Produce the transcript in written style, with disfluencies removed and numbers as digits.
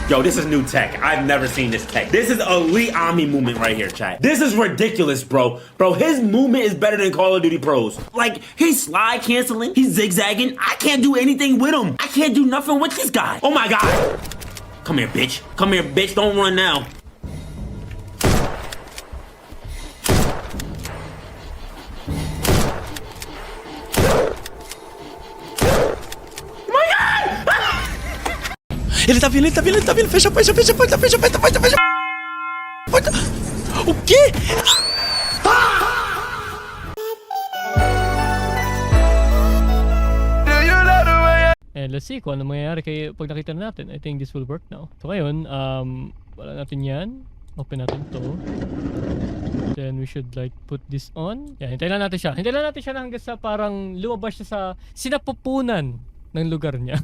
Yo, this is new tech. I've never seen this tech. This is elite Omni movement right here, chat. This is ridiculous, bro. Bro, his movement is better than Call of Duty Pros. Like, he's slide canceling, he's zigzagging. I can't do anything with him. I can't do nothing with this guy. Oh my God. Come here, bitch. Come here, bitch. Don't run now. Il est à ville, fais chapeau. Ok! And let's see kung ano mangyayari kay pag nakita na natin. I think this will work now. So ngayon, wala natin yan. Open natin to. Then we should like put this on. Yan, hintayin lang natin siya. Hintayin lang natin siya hanggang sa parang lumabas siya sa sinapupunan ng lugar niya.